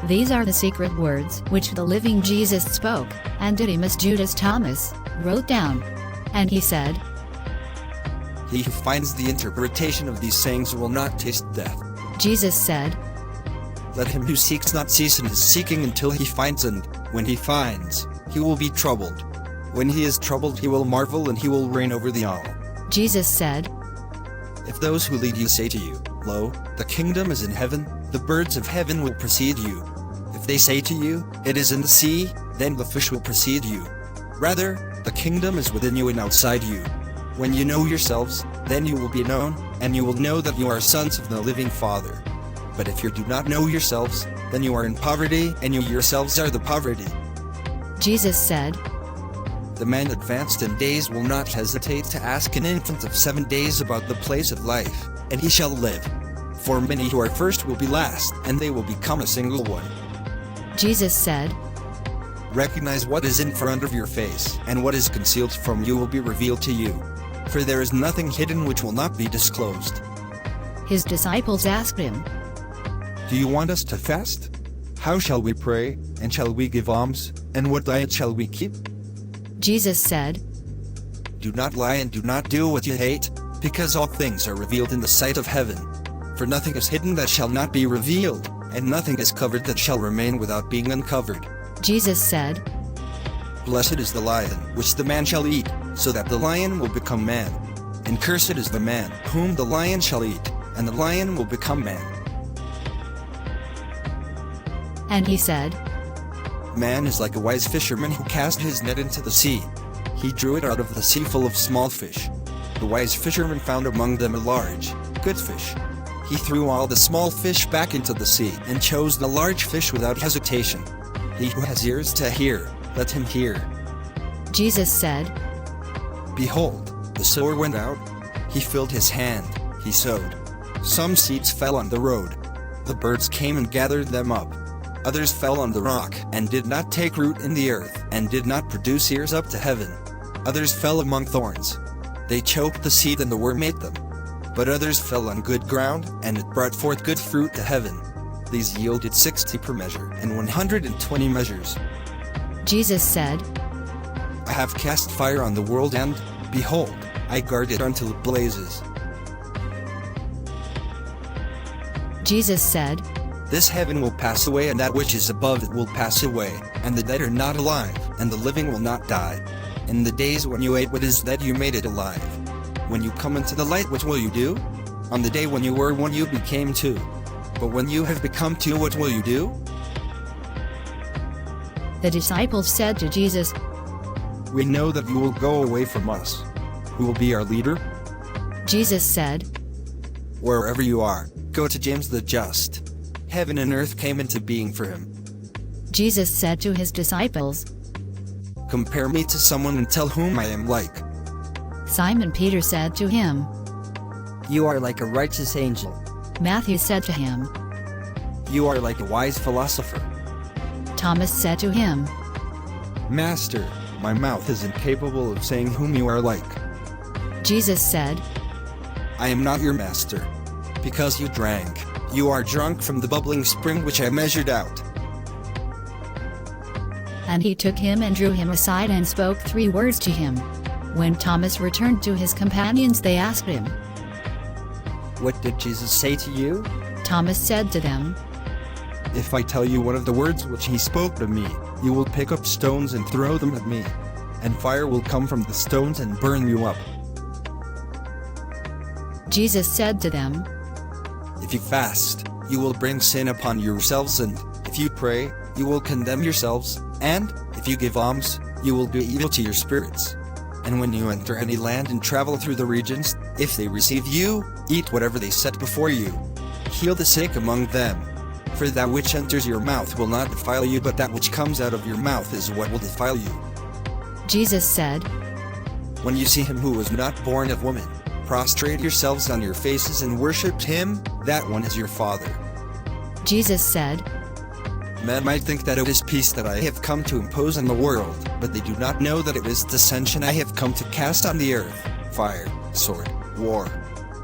These are the secret words which the living Jesus spoke, and Didymus Judas Thomas wrote down. And he said, He who finds the interpretation of these sayings will not taste death. Jesus said, Let him who seeks not cease in his seeking until he finds, and when he finds, he will be troubled. When he is troubled he will marvel, and he will reign over the all. Jesus said, If those who lead you say to you, Lo, the kingdom is in heaven, the birds of heaven will precede you. If they say to you, It is in the sea, then the fish will precede you. Rather, the kingdom is within you and outside you. When you know yourselves, then you will be known, and you will know that you are sons of the living Father. But if you do not know yourselves, then you are in poverty, and you yourselves are the poverty. Jesus said, The man advanced in days will not hesitate to ask an infant of 7 days about the place of life, and he shall live. For many who are first will be last, and they will become a single one. Jesus said, Recognize what is in front of your face, and what is concealed from you will be revealed to you. For there is nothing hidden which will not be disclosed. His disciples asked him, Do you want us to fast? How shall we pray, and shall we give alms, and what diet shall we keep? Jesus said, Do not lie and do not do what you hate, because all things are revealed in the sight of heaven. For nothing is hidden that shall not be revealed, and nothing is covered that shall remain without being uncovered. Jesus said, Blessed is the lion which the man shall eat, so that the lion will become man. And cursed is the man whom the lion shall eat, and the lion will become man. And he said, Man is like a wise fisherman who cast his net into the sea. He drew it out of the sea full of small fish. The wise fisherman found among them a large, good fish. He threw all the small fish back into the sea, and chose the large fish without hesitation. He who has ears to hear, let him hear. Jesus said, Behold, the sower went out. He filled his hand, he sowed. Some seeds fell on the road. The birds came and gathered them up. Others fell on the rock, and did not take root in the earth, and did not produce ears up to heaven. Others fell among thorns. They choked the seed, and the worm ate them. But others fell on good ground, and it brought forth good fruit to heaven. These yielded 60 per measure, and 120 measures. Jesus said, I have cast fire on the world, and, behold, I guard it until it blazes. Jesus said, This heaven will pass away, and that which is above it will pass away, and the dead are not alive, and the living will not die. In the days when you ate what is dead, you made it alive. When you come into the light, what will you do? On the day when you were one, you became two. But when you have become two, what will you do? The disciples said to Jesus, We know that you will go away from us. Who will be our leader? Jesus said, Wherever you are, go to James the Just. Heaven and earth came into being for him. Jesus said to his disciples, Compare me to someone and tell whom I am like. Simon Peter said to him, You are like a righteous angel. Matthew said to him, You are like a wise philosopher. Thomas said to him, Master, my mouth is incapable of saying whom you are like. Jesus said, I am not your master. Because you drank, you are drunk from the bubbling spring which I measured out. And he took him and drew him aside and spoke 3 words to him. When Thomas returned to his companions, they asked him, What did Jesus say to you? Thomas said to them, If I tell you one of the words which he spoke to me, you will pick up stones and throw them at me, and fire will come from the stones and burn you up. Jesus said to them, If you fast, you will bring sin upon yourselves, and if you pray, you will condemn yourselves, and if you give alms, you will do evil to your spirits. And when you enter any land and travel through the regions, if they receive you, eat whatever they set before you. Heal the sick among them. For that which enters your mouth will not defile you, but that which comes out of your mouth is what will defile you. Jesus said, When you see him who was not born of woman, prostrate yourselves on your faces and worship him, that one is your Father. Jesus said, Men might think that it is peace that I have come to impose on the world, but they do not know that it is dissension I have come to cast on the earth, fire, sword, war.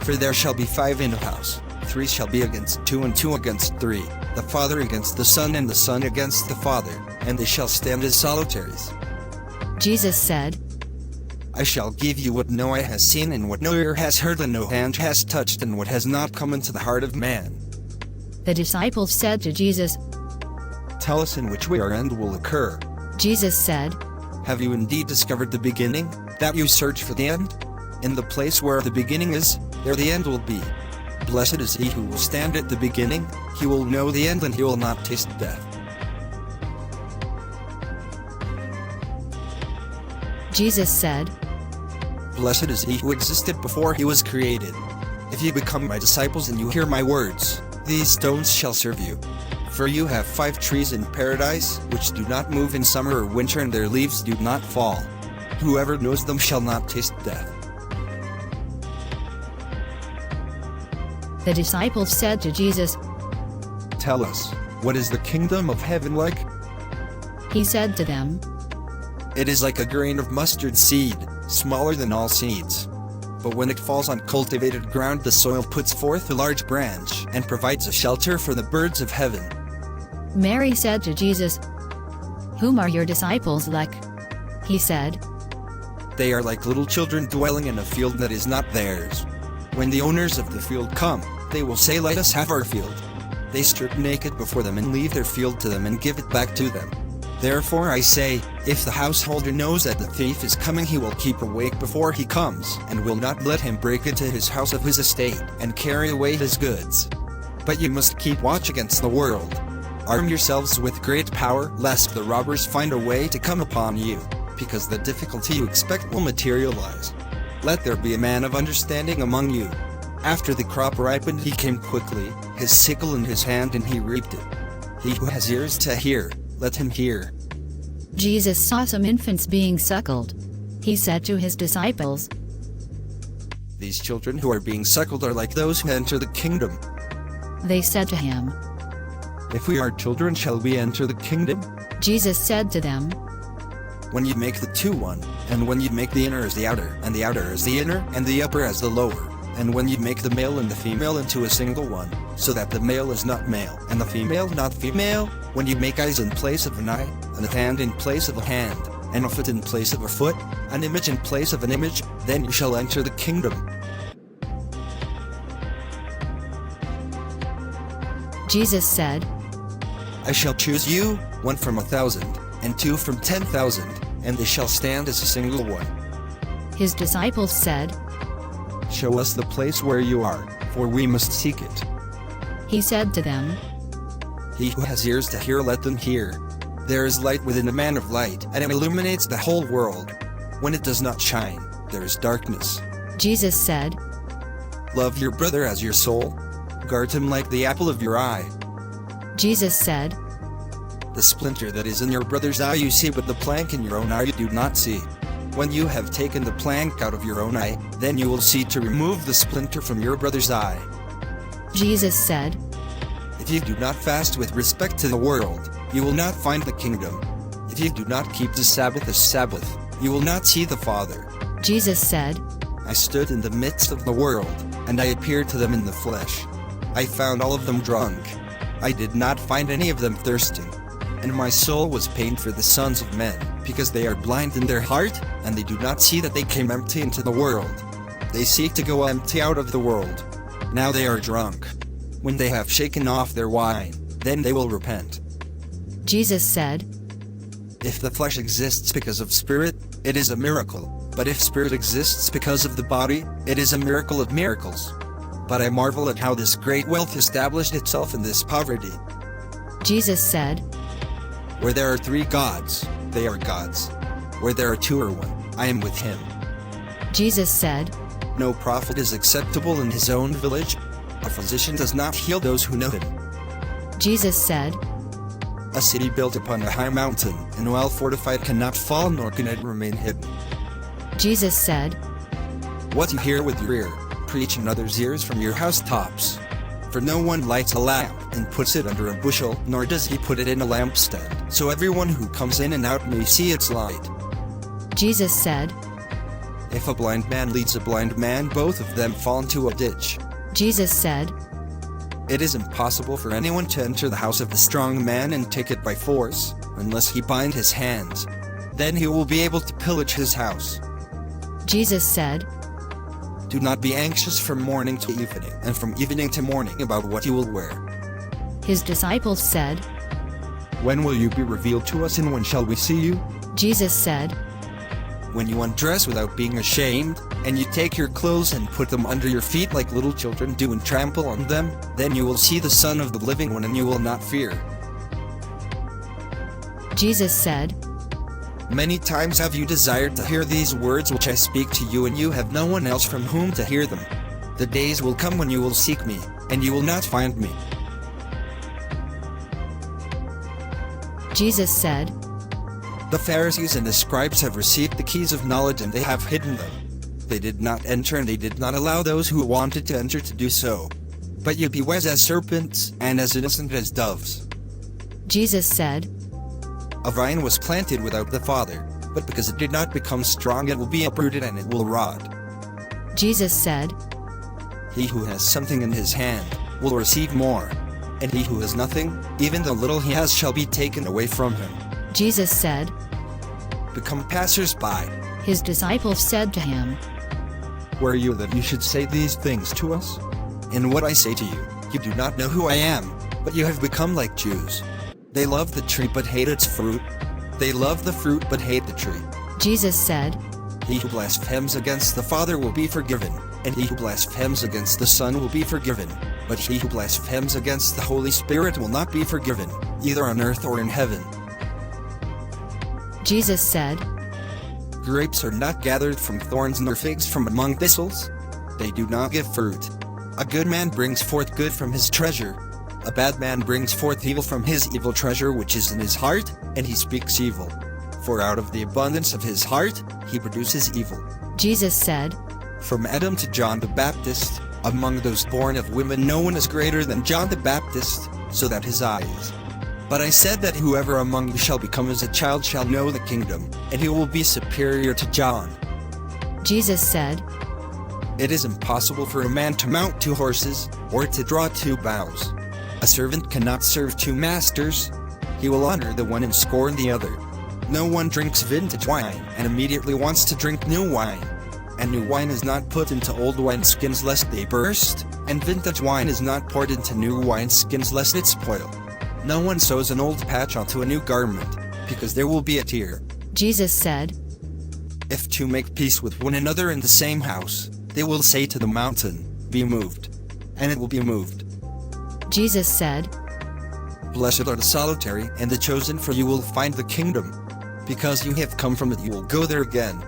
For there shall be 5 in a house, 3 shall be against 2 and 2 against 3, the father against the son and the son against the father, and they shall stand as solitaries. Jesus said, I shall give you what no eye has seen and what no ear has heard and no hand has touched and what has not come into the heart of man. The disciples said to Jesus, Tell us in which way our end will occur. Jesus said, Have you indeed discovered the beginning, that you search for the end? In the place where the beginning is, there the end will be. Blessed is he who will stand at the beginning, he will know the end and he will not taste death. Jesus said, Blessed is he who existed before he was created. If you become my disciples and you hear my words, these stones shall serve you. For you have 5 trees in paradise, which do not move in summer or winter and their leaves do not fall. Whoever knows them shall not taste death. The disciples said to Jesus, Tell us, what is the kingdom of heaven like? He said to them, It is like a grain of mustard seed, smaller than all seeds. But when it falls on cultivated ground, the soil puts forth a large branch and provides a shelter for the birds of heaven. Mary said to Jesus, Whom are your disciples like? He said, They are like little children dwelling in a field that is not theirs. When the owners of the field come, they will say, Let us have our field. They strip naked before them and leave their field to them and give it back to them. Therefore I say, if the householder knows that the thief is coming, he will keep awake before he comes, and will not let him break into his house of his estate, and carry away his goods. But you must keep watch against the world. Arm yourselves with great power, lest the robbers find a way to come upon you, because the difficulty you expect will materialize. Let there be a man of understanding among you. After the crop ripened, he came quickly, his sickle in his hand, and he reaped it. He who has ears to hear, let him hear. Jesus saw some infants being suckled. He said to his disciples, These children who are being suckled are like those who enter the kingdom. They said to him, If we are children, shall we enter the kingdom? Jesus said to them, When you make the 2 one, and when you make the inner as the outer, and the outer as the inner, and the upper as the lower, and when you make the male and the female into a single one, so that the male is not male, and the female not female, when you make eyes in place of an eye, and a hand in place of a hand, and a foot in place of a foot, an image in place of an image, then you shall enter the kingdom. Jesus said, I shall choose you, 1 from 1,000, and 2 from 10,000, and they shall stand as a single one. His disciples said, Show us the place where you are, for we must seek it. He said to them, He who has ears to hear, let them hear. There is light within a man of light, and it illuminates the whole world. When it does not shine, there is darkness. Jesus said, Love your brother as your soul. Guard him like the apple of your eye. Jesus said, The splinter that is in your brother's eye you see, but the plank in your own eye you do not see. When you have taken the plank out of your own eye, then you will see to remove the splinter from your brother's eye. Jesus said, If you do not fast with respect to the world, you will not find the kingdom. If you do not keep the Sabbath as Sabbath, you will not see the Father. Jesus said, I stood in the midst of the world, and I appeared to them in the flesh. I found all of them drunk. I did not find any of them thirsting. And my soul was pained for the sons of men, because they are blind in their heart, and they do not see that they came empty into the world. They seek to go empty out of the world. Now they are drunk. When they have shaken off their wine, then they will repent. Jesus said, If the flesh exists because of spirit, it is a miracle. But if spirit exists because of the body, it is a miracle of miracles. But I marvel at how this great wealth established itself in this poverty. Jesus said, Where there are 3 gods, they are gods. Where there are 2 or 1, I am with him. Jesus said, No prophet is acceptable in his own village. A physician does not heal those who know him. Jesus said, A city built upon a high mountain and well fortified cannot fall, nor can it remain hidden. Jesus said, What you hear with your ear, preach in others' ears from your housetops. For no one lights a lamp and puts it under a bushel, nor does he put it in a lampstand, so everyone who comes in and out may see its light. Jesus said, If a blind man leads a blind man, both of them fall into a ditch. Jesus said, It is impossible for anyone to enter the house of the strong man and take it by force, unless he bind his hands. Then he will be able to pillage his house. Jesus said, Do not be anxious from morning to evening, and from evening to morning about what you will wear. His disciples said, When will you be revealed to us, and when shall we see you? Jesus said, When you undress without being ashamed, and you take your clothes and put them under your feet like little children do and trample on them, then you will see the Son of the Living One and you will not fear. Jesus said, Many times have you desired to hear these words which I speak to you, and you have no one else from whom to hear them. The days will come when you will seek me, and you will not find me. Jesus said, The Pharisees and the scribes have received the keys of knowledge, and they have hidden them. They did not enter, and they did not allow those who wanted to enter to do so. But you be wise as serpents, and as innocent as doves. Jesus said, A vine was planted without the Father, but because it did not become strong it will be uprooted and it will rot. Jesus said, He who has something in his hand will receive more, and he who has nothing, even the little he has shall be taken away from him. Jesus said, Become passers-by. His disciples said to him, Were you that you should say these things to us? In what I say to you, you do not know who I am, but you have become like Jews. They love the tree but hate its fruit. They love the fruit but hate the tree. Jesus said, He who blasphemes against the Father will be forgiven, and he who blasphemes against the Son will be forgiven. But he who blasphemes against the Holy Spirit will not be forgiven, either on earth or in heaven. Jesus said, Grapes are not gathered from thorns nor figs from among thistles. They do not give fruit. A good man brings forth good from his treasure. A bad man brings forth evil from his evil treasure which is in his heart, and he speaks evil. For out of the abundance of his heart, he produces evil. Jesus said, From Adam to John the Baptist, among those born of women no one is greater than John the Baptist, so that his eyes. But I said that whoever among you shall become as a child shall know the kingdom, and he will be superior to John. Jesus said, It is impossible for a man to mount 2 horses, or to draw 2 bows. A servant cannot serve 2 masters. He will honor the one and scorn the other. No one drinks vintage wine and immediately wants to drink new wine. And new wine is not put into old wineskins lest they burst, and vintage wine is not poured into new wineskins lest it spoil. No one sews an old patch onto a new garment, because there will be a tear. Jesus said, If 2 make peace with one another in the same house, they will say to the mountain, Be moved, and it will be moved. Jesus said, Blessed are the solitary and the chosen, for you will find the kingdom. Because you have come from it, you will go there again.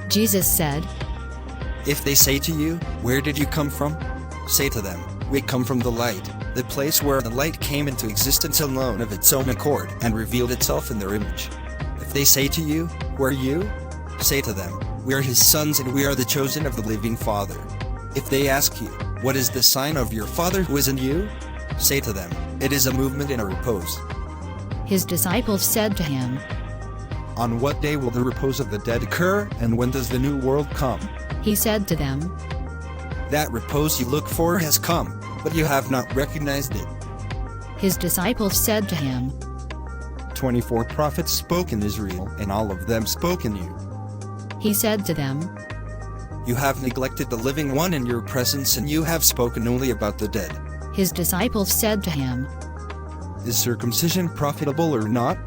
Jesus said, If they say to you, Where did you come from? Say to them, We come from the light, the place where the light came into existence alone of its own accord and revealed itself in their image. If they say to you, Where are you? Say to them, We are his sons and we are the chosen of the living Father. If they ask you, What is the sign of your Father who is in you? Say to them, It is a movement and a repose. His disciples said to him, On what day will the repose of the dead occur, and when does the new world come? He said to them, That repose you look for has come, but you have not recognized it. His disciples said to him, 24 prophets spoke in Israel, and all of them spoke in you. He said to them, You have neglected the living one in your presence, and you have spoken only about the dead. His disciples said to him, Is circumcision profitable or not?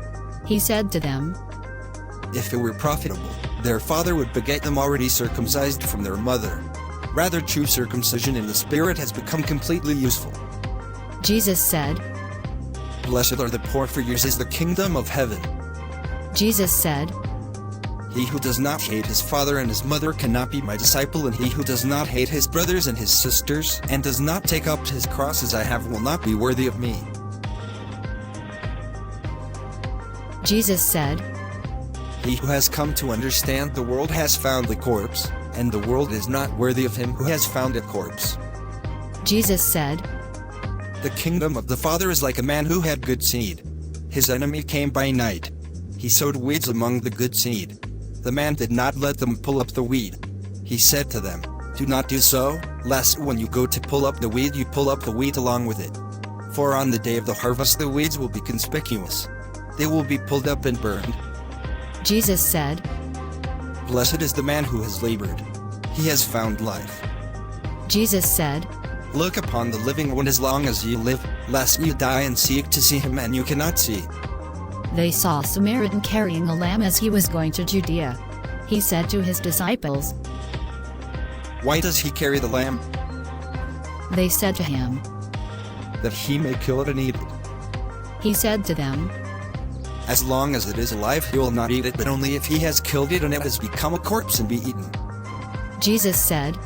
He said to them, If it were profitable, their father would beget them already circumcised from their mother. Rather, true circumcision in the Spirit has become completely useful. Jesus said, Blessed are the poor, for yours is the kingdom of heaven. Jesus said, He who does not hate his father and his mother cannot be my disciple, and he who does not hate his brothers and his sisters, and does not take up his cross as I have, will not be worthy of me. Jesus said, He who has come to understand the world has found the corpse, and the world is not worthy of him who has found a corpse. Jesus said, The kingdom of the Father is like a man who had good seed. His enemy came by night. He sowed weeds among the good seed. The man did not let them pull up the weed. He said to them, Do not do so, lest when you go to pull up the weed you pull up the wheat along with it. For on the day of the harvest the weeds will be conspicuous. They will be pulled up and burned. Jesus said, Blessed is the man who has labored. He has found life. Jesus said, Look upon the living one as long as you live, lest you die and seek to see him and you cannot see. They saw a Samaritan carrying a lamb as he was going to Judea. He said to his disciples, Why does he carry the lamb? They said to him. That he may kill it and eat it. He said to them, As long as it is alive he will not eat it, but only if he has killed it and it has become a corpse and be eaten. Jesus said,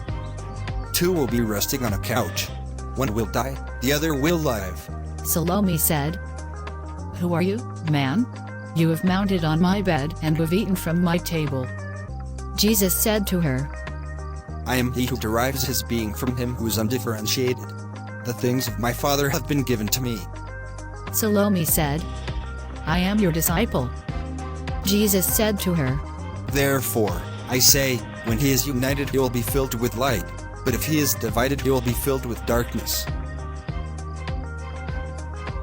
Two will be resting on a couch. One will die, the other will live. Salome said, Who are you, man? You have mounted on my bed and have eaten from my table. Jesus said to her, I am he who derives his being from him who is undifferentiated. The things of my Father have been given to me. Salome said, I am your disciple. Jesus said to her, Therefore, I say, when he is united he will be filled with light, but if he is divided he will be filled with darkness.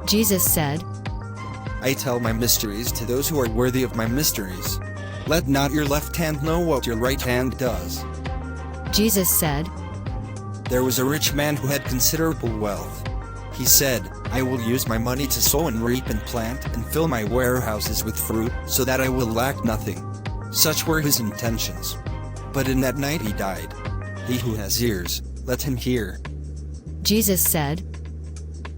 Jesus said, I tell my mysteries to those who are worthy of my mysteries. Let not your left hand know what your right hand does. Jesus said, There was a rich man who had considerable wealth. He said, I will use my money to sow and reap and plant and fill my warehouses with fruit, so that I will lack nothing. Such were his intentions. But in that night he died. He who has ears, let him hear. Jesus said,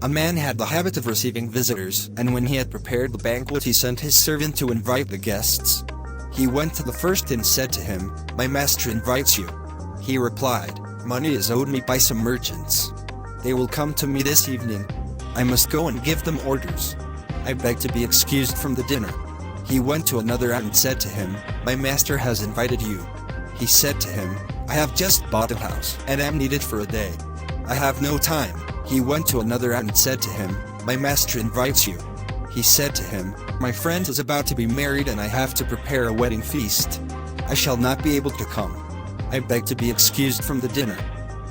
A man had the habit of receiving visitors, and when he had prepared the banquet he sent his servant to invite the guests. He went to the first and said to him, My master invites you. He replied, Money is owed me by some merchants. They will come to me this evening. I must go and give them orders. I beg to be excused from the dinner. He went to another and said to him, My master has invited you. He said to him, I have just bought a house and am needed for a day. I have no time. He went to another and said to him, My master invites you. He said to him, My friend is about to be married and I have to prepare a wedding feast. I shall not be able to come. I beg to be excused from the dinner.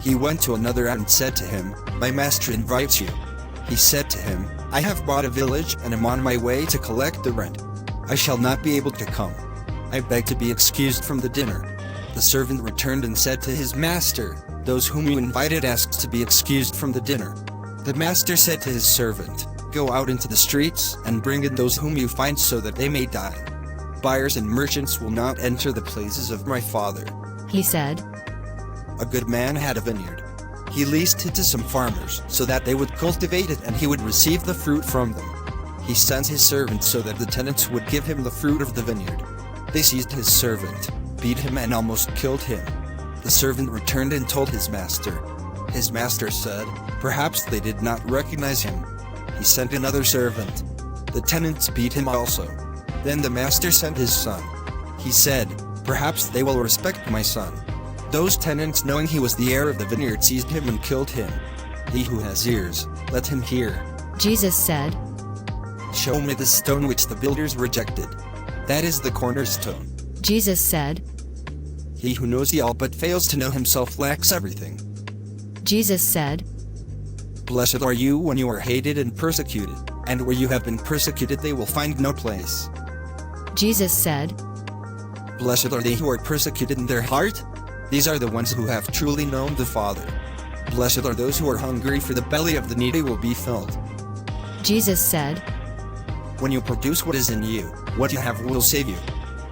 He went to another and said to him, My master invites you. He said to him, I have bought a village and am on my way to collect the rent. I shall not be able to come. I beg to be excused from the dinner. The servant returned and said to his master, Those whom you invited asked to be excused from the dinner. The master said to his servant, Go out into the streets and bring in those whom you find so that they may dine. Buyers and merchants will not enter the places of my Father. He said, A good man had a vineyard. He leased it to some farmers so that they would cultivate it and he would receive the fruit from them. He sent his servant so that the tenants would give him the fruit of the vineyard. They seized his servant, beat him and almost killed him. The servant returned and told his master. His master said, Perhaps they did not recognize him. He sent another servant. The tenants beat him also. Then the master sent his son. He said, Perhaps they will respect my son. Those tenants, knowing he was the heir of the vineyard, seized him and killed him. He who has ears, let him hear. Jesus said, Show me the stone which the builders rejected. That is the cornerstone. Jesus said, He who knows the all but fails to know himself lacks everything. Jesus said, Blessed are you when you are hated and persecuted, and where you have been persecuted they will find no place. Jesus said, Blessed are they who are persecuted in their heart. These are the ones who have truly known the Father. Blessed are those who are hungry, for the belly of the needy will be filled. Jesus said, When you produce what is in you, what you have will save you.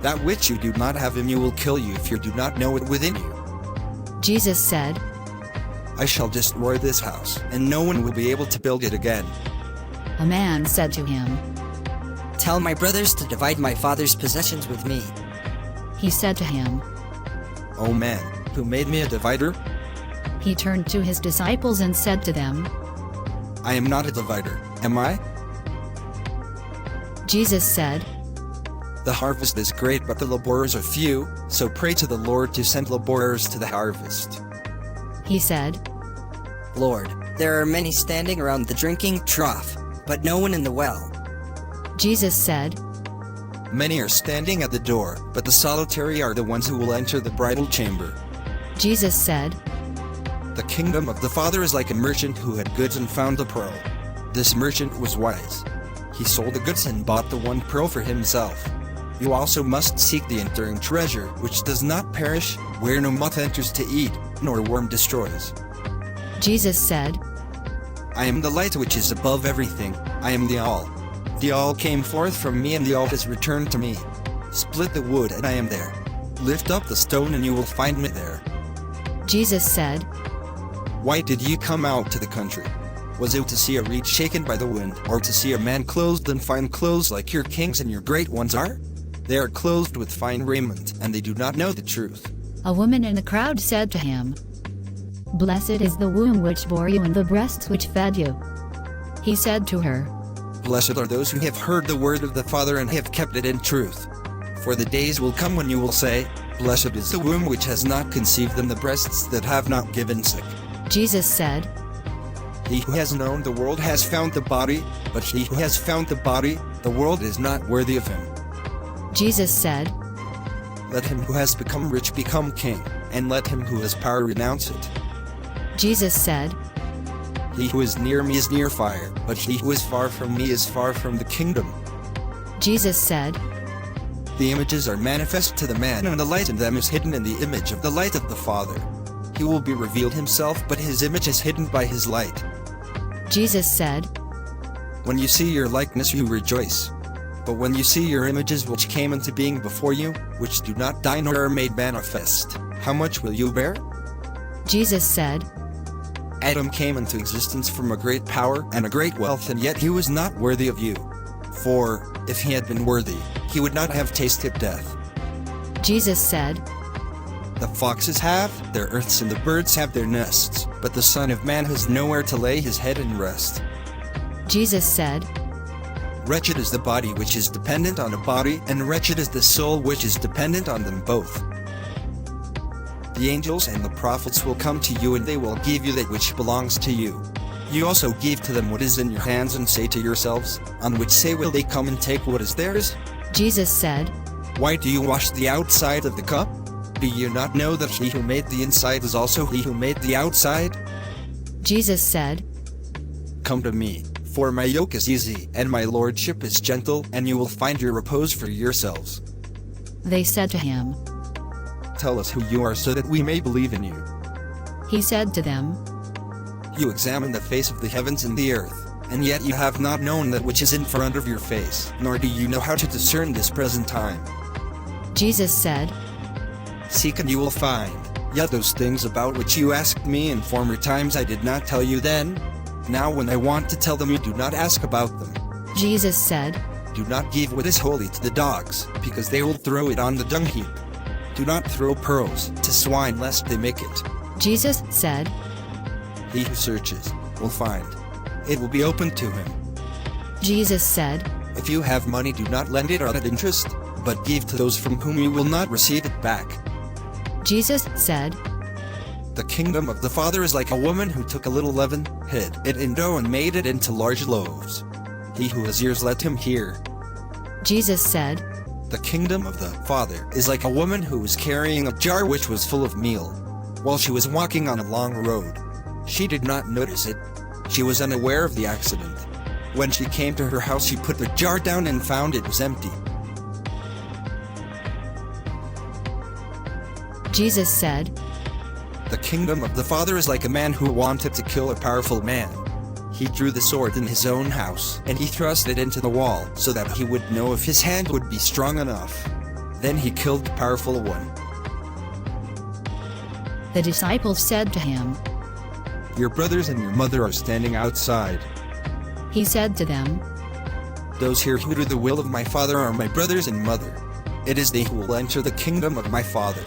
That which you do not have in you will kill you if you do not know it within you. Jesus said, I shall destroy this house, and no one will be able to build it again. A man said to him, Tell my brothers to divide my father's possessions with me. He said to him, O man, who made me a divider? He turned to his disciples and said to them, I am not a divider, am I? Jesus said, The harvest is great but the laborers are few, so pray to the Lord to send laborers to the harvest. He said, Lord, there are many standing around the drinking trough, but no one in the well. Jesus said, Many are standing at the door, but the solitary are the ones who will enter the bridal chamber. Jesus said, The kingdom of the Father is like a merchant who had goods and found a pearl. This merchant was wise. He sold the goods and bought the one pearl for himself. You also must seek the enduring treasure which does not perish, where no moth enters to eat, nor worm destroys. Jesus said, I am the light which is above everything. I am the all. The all came forth from me and the all has returned to me. Split the wood and I am there. Lift up the stone and you will find me there. Jesus said, Why did you come out to the country? Was it to see a reed shaken by the wind, or to see a man clothed in fine clothes like your kings and your great ones are? They are clothed with fine raiment, and they do not know the truth. A woman in the crowd said to him, Blessed is the womb which bore you and the breasts which fed you. He said to her, Blessed are those who have heard the word of the Father and have kept it in truth. For the days will come when you will say, Blessed is the womb which has not conceived and the breasts that have not given sick. Jesus said, He who has known the world has found the body, but he who has found the body, the world is not worthy of him. Jesus said, Let him who has become rich become king, and let him who has power renounce it. Jesus said, He who is near me is near fire, but he who is far from me is far from the kingdom. Jesus said, The images are manifest to the man, and the light in them is hidden in the image of the light of the Father. He will be revealed himself, but his image is hidden by his light. Jesus said, When you see your likeness you rejoice. But when you see your images which came into being before you, which do not die nor are made manifest, how much will you bear? Jesus said, Adam came into existence from a great power and a great wealth, and yet he was not worthy of you. For, if he had been worthy, he would not have tasted death. Jesus said, The foxes have their earths and the birds have their nests, but the Son of Man has nowhere to lay his head and rest. Jesus said, Wretched is the body which is dependent on a body, and wretched is the soul which is dependent on them both. The angels and the prophets will come to you, and they will give you that which belongs to you. You also give to them what is in your hands, and say to yourselves, On which say will they come and take what is theirs? Jesus said, Why do you wash the outside of the cup? Do you not know that he who made the inside is also he who made the outside? Jesus said, Come to me, for my yoke is easy, and my lordship is gentle, and you will find your repose for yourselves. They said to him, Tell us who you are so that we may believe in you. He said to them, You examine the face of the heavens and the earth, and yet you have not known that which is in front of your face, nor do you know how to discern this present time. Jesus said, Seek and you will find, yet those things about which you asked me in former times I did not tell you then. Now when I want to tell them you do not ask about them. Jesus said, Do not give what is holy to the dogs, because they will throw it on the dung heap. Do not throw pearls to swine lest they make it. Jesus said, He who searches will find. It will be opened to him. Jesus said, If you have money, do not lend it at interest, but give to those from whom you will not receive it back. Jesus said, The kingdom of the Father is like a woman who took a little leaven, hid it in dough and made it into large loaves. He who has ears let him hear. Jesus said, The kingdom of the Father is like a woman who was carrying a jar which was full of meal. While she was walking on a long road, she did not notice it. She was unaware of the accident. When she came to her house, she put the jar down and found it was empty. Jesus said, The kingdom of the Father is like a man who wanted to kill a powerful man. He drew the sword in his own house, and he thrust it into the wall, so that he would know if his hand would be strong enough. Then he killed the powerful one. The disciples said to him, Your brothers and your mother are standing outside. He said to them, Those here who do the will of my Father are my brothers and mother. It is they who will enter the kingdom of my Father.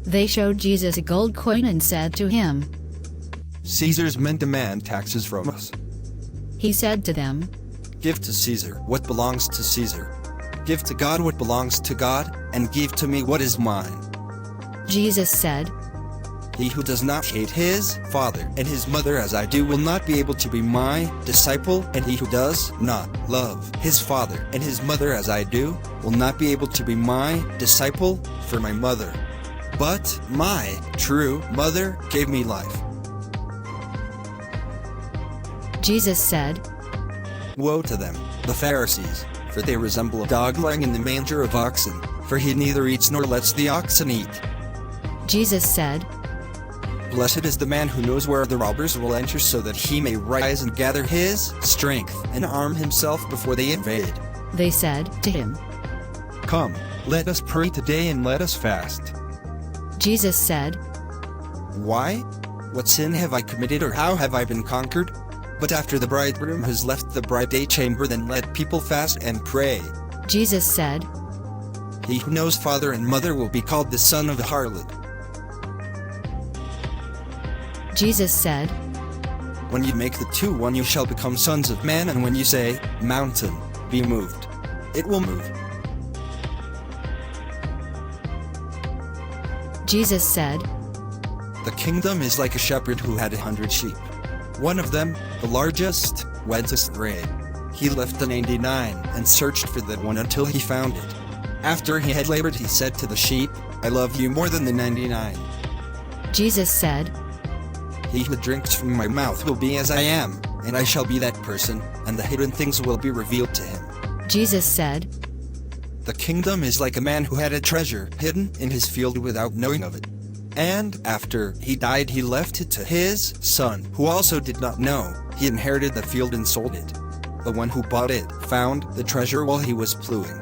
They showed Jesus a gold coin and said to him, Caesar's men demand taxes from us. He said to them, Give to Caesar what belongs to Caesar. Give to God what belongs to God, and give to me what is mine. Jesus said, He who does not hate his father and his mother as I do will not be able to be my disciple, and he who does not love his father and his mother as I do will not be able to be my disciple. For my mother but my true mother gave me life. Jesus said, Woe to them, the Pharisees, for they resemble a dog lying in the manger of oxen, for he neither eats nor lets the oxen eat. Jesus said, Blessed is the man who knows where the robbers will enter, so that he may rise and gather his strength and arm himself before they invade. They said to him, Come, let us pray today and let us fast. Jesus said, Why? What sin have I committed, or how have I been conquered? But after the bridegroom has left the bride chamber, then let people fast and pray. Jesus said, He who knows father and mother will be called the son of a harlot. Jesus said, When you make the two one, you shall become sons of man, and when you say, Mountain, be moved, it will move. Jesus said, The kingdom is like a shepherd who had 100 sheep. One of them, the largest, went astray. He left the 99 and searched for that one until he found it. After he had labored, he said to the sheep, I love you more than the 99. Jesus said, He who drinks from my mouth will be as I am, and I shall be that person, and the hidden things will be revealed to him. Jesus said, The kingdom is like a man who had a treasure hidden in his field without knowing of it. And after he died, he left it to his son, who also did not know. He inherited the field and sold it. The one who bought it found the treasure while he was plowing.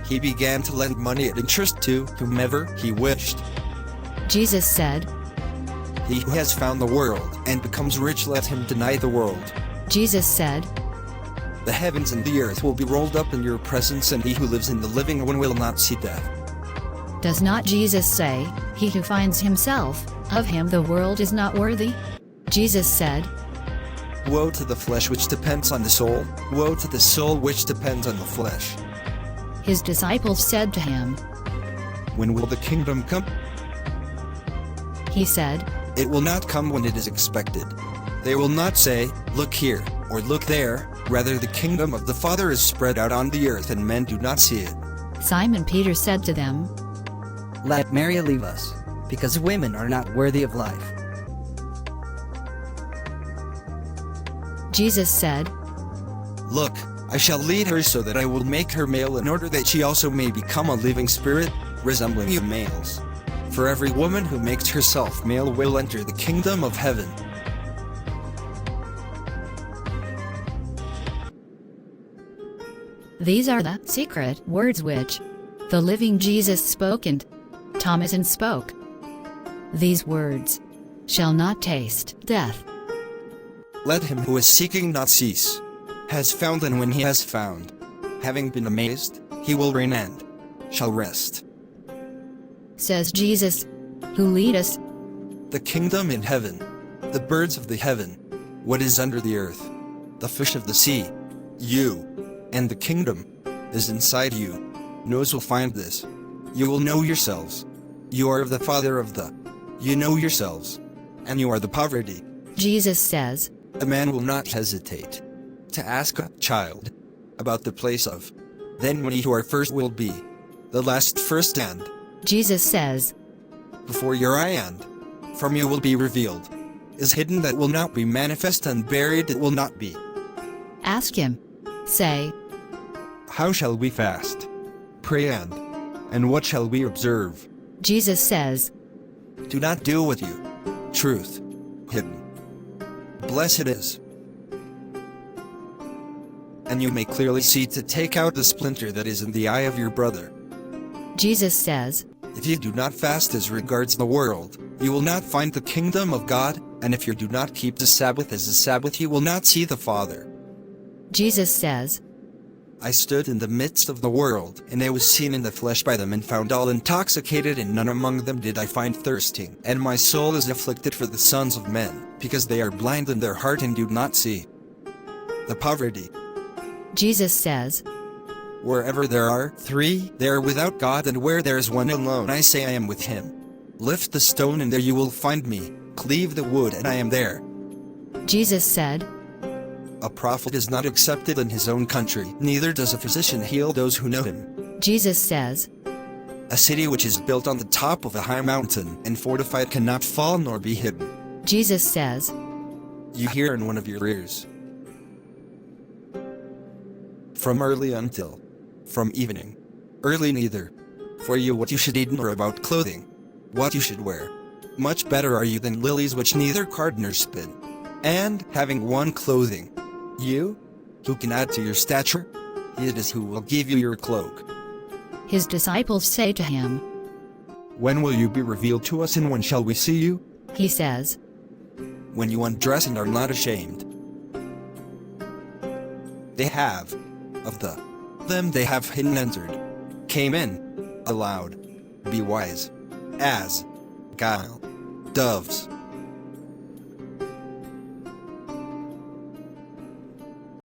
He began to lend money at interest to whomever he wished. Jesus said, He who has found the world and becomes rich, let him deny the world. Jesus said, The heavens and the earth will be rolled up in your presence, and he who lives in the living one will not see death. Does not Jesus say, He who finds himself, of him the world is not worthy? Jesus said, Woe to the flesh which depends on the soul, woe to the soul which depends on the flesh. His disciples said to him, When will the kingdom come? He said, It will not come when it is expected. They will not say, Look here, or look there, rather the kingdom of the Father is spread out on the earth and men do not see it. Simon Peter said to them, Let Mary leave us, because women are not worthy of life. Jesus said, Look, I shall lead her so that I will make her male, in order that she also may become a living spirit, resembling you males. For every woman who makes herself male will enter the kingdom of heaven. These are the secret words which the living Jesus spoke, and Thomas spoke. These words shall not taste death. Let him who is seeking not cease. Has found, and when he has found, having been amazed, he will reign and shall rest. Says Jesus, who lead us. The kingdom in heaven, the birds of the heaven, what is under the earth, the fish of the sea, you, and the kingdom is inside you. Those will find this. You will know yourselves. You are of the father of the. You know yourselves, and you are the poverty. Jesus says, A man will not hesitate to ask a child about the place of. Then when he who are first will be the last first, and Jesus says, before your eye and from you will be revealed, is hidden that will not be manifest, and buried that will not be. Ask him. Say, How shall we fast? Pray and what shall we observe? Jesus says, Do not do with you truth hidden. Blessed is. And you may clearly see to take out the splinter that is in the eye of your brother. Jesus says, If you do not fast as regards the world, you will not find the kingdom of God, and if you do not keep the Sabbath as a Sabbath, you will not see the Father. Jesus says, I stood in the midst of the world, and I was seen in the flesh by them, and found all intoxicated, and none among them did I find thirsting. And my soul is afflicted for the sons of men, because they are blind in their heart and do not see. The poverty. Jesus says, Wherever there are three, they are without God, and where there is one alone, I say I am with him. Lift the stone, and there you will find me. Cleave the wood, and I am there. Jesus said, A prophet is not accepted in his own country, neither does a physician heal those who know him. Jesus says, A city which is built on the top of a high mountain and fortified cannot fall nor be hidden. Jesus says, You hear in one of your ears. From early until, from evening, early neither. For you what you should eat nor about clothing, what you should wear. Much better are you than lilies which neither card nor spin. And, having one clothing, you, who can add to your stature, it is who will give you your cloak. His disciples say to him, When will you be revealed to us and when shall we see you? He says, When you undress and are not ashamed. They have, of them they have hidden entered, came in, aloud, be wise, as, guile, doves.